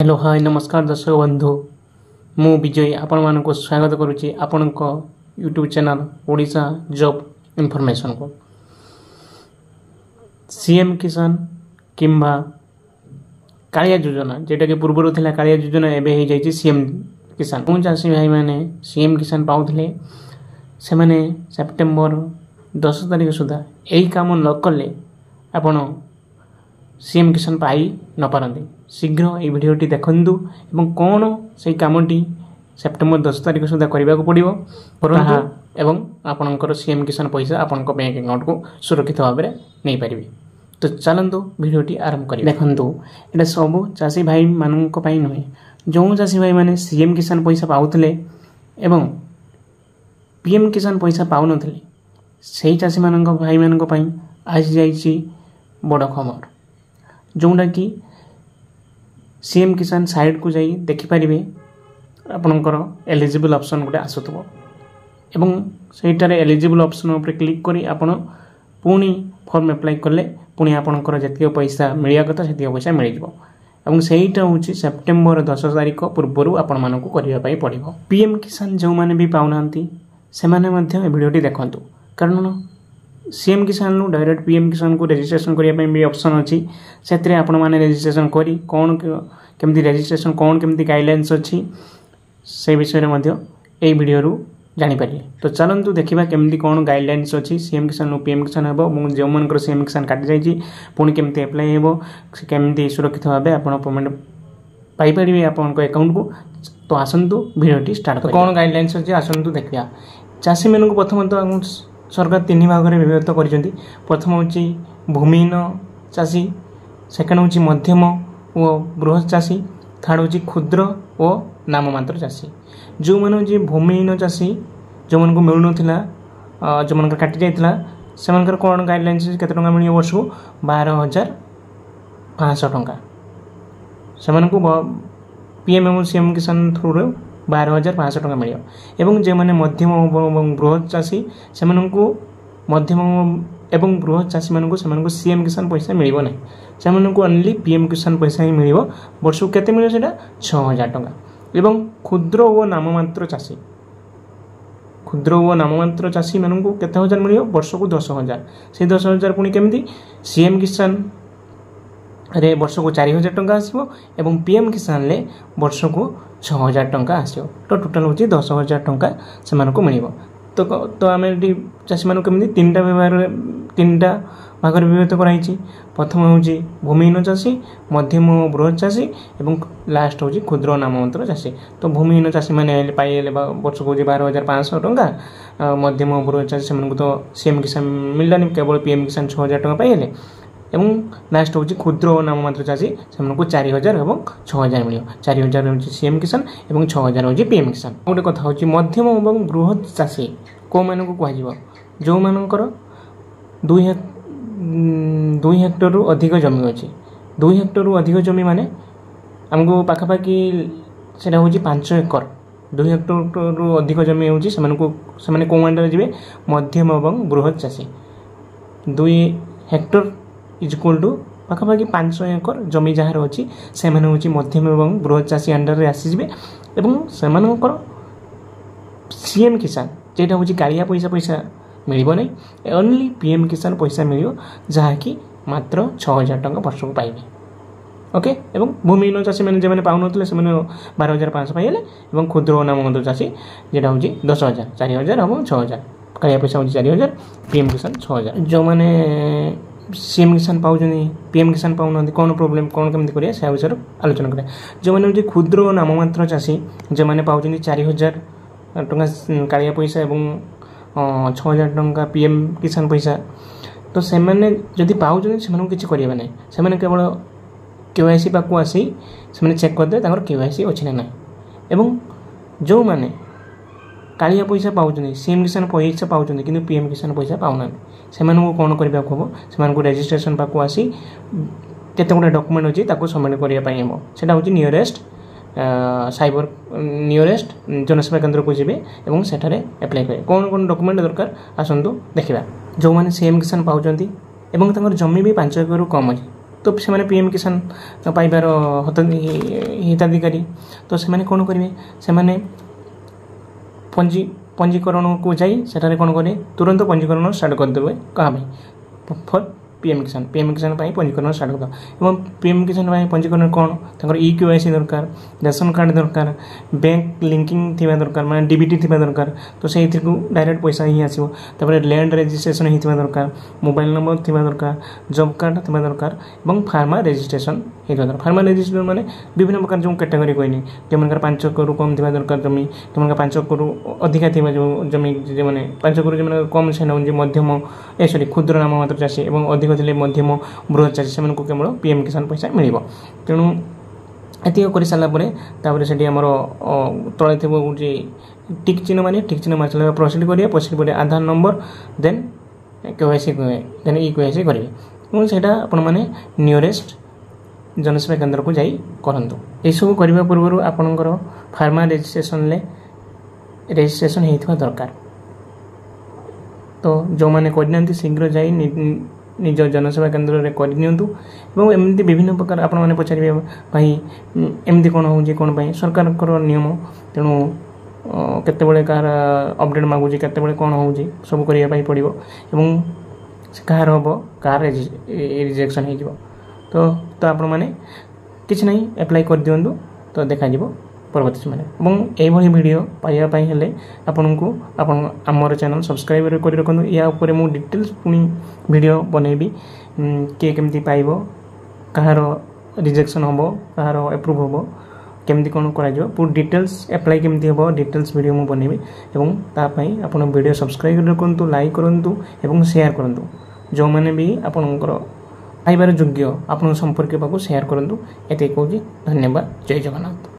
Hello hi नमस्कार दर्शक बंधु मु विजय आपण मानक स्वागत करुच्ची आपण YouTube channel Odisha job information को सीएम किसान किंबा कालिया योजना जेटा कि पूर्व थिला कालिया योजना एबे हो जाइए सीएम किसान जो चाषी भाई मैंने सीएम किसान पाउथिले से माने सेप्टेम्बर 10 तारिख सुधा यही काम न कले आपण सीएम किसान पाई न पारंती शीघ्र ये भिडियोटी देखंतु एवं कौन से कामटी सेप्टेम्बर 10 तारिख सुधा करने को पड़ो परंतु एवं आपणकर सीएम किसान पैसा आपण बैंक अकाउंट को सुरक्षित भाव में नहीं पारे। तो चलतु भिडियोटी आरंभ कर देखु ये सब चाषी भाई मानक नुहे जो चाषी भाई मैंने सीएम किसान पैसा पाउले एवं पीएम किसान पैसा पाउन से चाषी मान भाई मान आज जा बड़ खबर जोटा कि सीएम किसान साइट को जाई देखिपारे आपणकर एलिजिबल ऑप्शन गोटे आसुथबो एवं सेटार एलिजिबल ऑप्शन उपर क्लिक करी आपण पुणी फॉर्म अप्लाई कले पुणी आपणकर जतिक पैसा मिलिया कथा सेतिक पैसा मिल जिवो एवं सेटा होची सेप्टेम्बर 10 तारिख पूर्व आपण मानकु करिया पई पड़िबो। पीएम किसान जो माने भी पाउनांती से माने मध्य वीडियोटी देखंतु कारण सीएम किसान नु डायरेक्ट पीएम किसान को रजिस्ट्रेशन करिया पई भी ऑप्शन अछि सेतरे आपण माने रजिस्ट्रेशन करी कोन केमती रजिस्ट्रेशन कोन केमती गाइडलाइंस अछि से विषय रे मध्य ए वीडियो रु जानि पारि। तो चलंतु देखिबा केमती कोन गाइडलाइंस अछि सीएम किसान नु पीएम किसान हेबो जो मानकर सीएम किसान काटि जाई छी पुणी केमती अप्लाई हेबो केमती सुरक्षित भाबे आपण पेमेंट पाई परिबे आपण को अकाउंट को। तो आसंतु वीडियोटी स्टार्ट कर कोन गाइडलाइंस अछि आसंतु देखिया। चाषी मन को प्रथम तो सरकार 3 भाग में विभक्त कर प्रथम हूँ भूमिहीन चाषी सेकेंड हूँ मध्यम और बृहत चाषी थर्ड हूँ क्षुद्र और नाममात्र चाषी। जो मैंने भूमिहीन चाषी जो मन को मिलूना जो मन काटि जाइला से कौन गाइडलाइंस केते टंका मिल वर्ष को 12,500 टंका से पीएम एवं सीएम किसान थ्रू 12,500 टंका मिल एवं जो मैंने मध्यम और बृहत चाषी से मध्यम एवं बृहत चाषी मानक से सीएम किसान पैसा मिल ना से ओनली पीएम किसान पैसा ही मिल वर्ष को केते मिले 6,000 टंका एवं क्षुद्र और नाममात्र चाषी मानक केते हजार मिल वर्ष को 10,000 से 10,000 पुणी केमती सीएम किसान रे वर्ष को 4,000 टंका आसो एवं पीएम किसान ले वर्ष को 6,000 टंका आसो। तो टोटाल हूँ 10,000 टंका से मिल। तो आम चाषी मान कमी तीनटा भाग में विभक्त कराई प्रथम हूँ भूमिहीन चाषी मध्यम बृहत चाषी और लास्ट हूँ क्षुद्र नाममात्र चाषी। तो भूमिहीन चाषी मैंने पाइले वर्ष को 12,500 टंका मध्यम बृहत चाषी से तो सीएम किसान मिललानी केवल पीएम किसान 6,000 टंका पाइले एवं लास्ट हूँ क्षुद्र और नाममात्र चाषी से 4,000 और 6,000 मिल 4,000 हूँ सीएम किसान और 6,000 हूँ पीएम किसान। गोटे कथा हूँ मध्यम और बृहत चाषी कौ मान को कह जो मानकर 2 हेक्टर रु अधिक जमी अच्छी 2 हेक्टर रु अधिक जमी माने आमको पाखापाखि से हूँ 5 एकर 2 हेक्टर रु अधिक जमी हूँ से कौ अंडर जी मध्यम और बृहत चाषी 2 हेक्टर इज इक्वल टू पाखापाखि 500 एकर जमी जहाँ अच्छी से हूँ मध्यम और बृहत चाषी अंडर में आसीजे और से सीएम किसान जेटा हूँ कालिया पैसा मिल ना ओनली पीएम किसान पैसा मिल जहाँकि मात्र 6,000 टंका वर्ष को पाइबे। ओके एवं भूमिहीन चाषी मैंने जो पाऊन से 12,500 पाइले और क्षुद्र नाममात्र चाषी जेटा हूँ 10,000 4,000 और 6,000 कालिया पैसा हूँ 4,000 पीएम किसान 6,000। जो मैंने सीएम किसान पाँच पीएम किसान पाऊना कौन प्रोब्लेम कौन केमती करिया से विषय आलोचना करें। जो मैंने क्षुद्र और नाममात्र चाषी जो मैंने पाँच 4,000 टंका कालिया पैसा और 6,000 टंका पीएम किसान पैसा तो से जदि पाँच से किसी करेंगे ना से केवल केवाईसी पाक आसी से चेक करदे केवाईसी अच्छी ना एवं जो मैंने कालिया पैसा पाँच सीएम किसान पैसा पाँच कि पीएम किसान पैसा पाऊना से कौन करने हम से रजिस्ट्रेशन पाक आसी केते गुडा डॉक्यूमेंट अच्छी सबमिट करने हम से हूँ नियरेस्ट साइबर नियरेस्ट जनसेवा केंद्र को जी और सेठारे अप्लाई करें कौन कौन डॉक्यूमेंट दरकार आसतु देखा। जो मैंने सीएम किसान पाँच जमी भी 5 एकर कम अच्छी तो से पीएम किसान पाइबार हिताधिकारी तो से कौन करेंगे से पंजीकरण को जाई सेठारे कौन करेंगे तुरंत पंजीकरण स्टार्ट करदेवे क्या फॉर पीएम किसान पंजीकरण स्टार्ट करदे और पीएम किसान पंजीकरण कौन तर EKYC दरकार रेशन कार्ड दरकार बैंक लिंकिंग थी दरकार मैं डीबीटी थी दरकार तो से डायरेक्ट पैसा ही आसो लैंड रजिस्ट्रेशन होता दरकार मोबाइल नंबर थी दरकार जॉब कार्ड थी दरकार और फार्मा रजिस्ट्रेशन होता दरकार फार्मा रजिस्ट्रेशन माने विभिन्न प्रकार जो कैटेगरी कहनी जो 5 एकड़ कम थी दरकार जमी जो 5 एकड़ अधिका थी जो जमी जो मैंने 5 एकड़ जो कम से मध्यम सॉरी क्षुद्र नाम मात्र चाषी और अधिक थे मध्यम बृहत चाषी से केवल पीएम किसान पैसा मिल तेणु एतिक कर सारापर से तले थी गोटे टिक चिन्ह माने टिक चिन्ह मार प्रोसीड करेंगे प्रोसीड पर Aadhaar number then KYC then EKYC करेंगे और से आपने नियरेस्ट जनसेवा केन्द्र को जाई करंतु एसबू करने पूर्व आपणकर फार्मा रजिस्ट्रेशन होता दरकार तो जो मैंने करना शीघ्र जाई निज जनसेवा केन्द्र में करनी एमती विभिन्न प्रकार आपण मैंने पचारे भाई एमती कौन हो कौन सरकार नियम तेणु केतबेले कार अपडेट मागुची केतबेले कौन हो सब करने पड़ो एवं कहार हम कार रिजेक्शन हो तो आपण मैंने किसी नहीं एप्लाई कर दिंतु तो देखा परवर्ती समय और वीडियो पाइबापी हेले आपन को आमर चैनल सब्सक्राइब कर रखु या मु डिटेल्स पुणी वीडियो बनैबी किए केमती पाइब कहार रिजेक्शन हम कहार एप्रूव हम केमती कौन कर पूरा डिटेल्स एप्लाई केमती हम डिटेल्स वीडियो मु बनैबी एवं तापाई आपन वीडियो सब्सक्राइब रखु लाइक करूँ एवं शेयर करूँ जो मैंने भी आपणकर पाइबार योग्य आपण संपर्क पाक शेयर करूँ एत कहूँ धन्यवाद जय जगन्नाथ।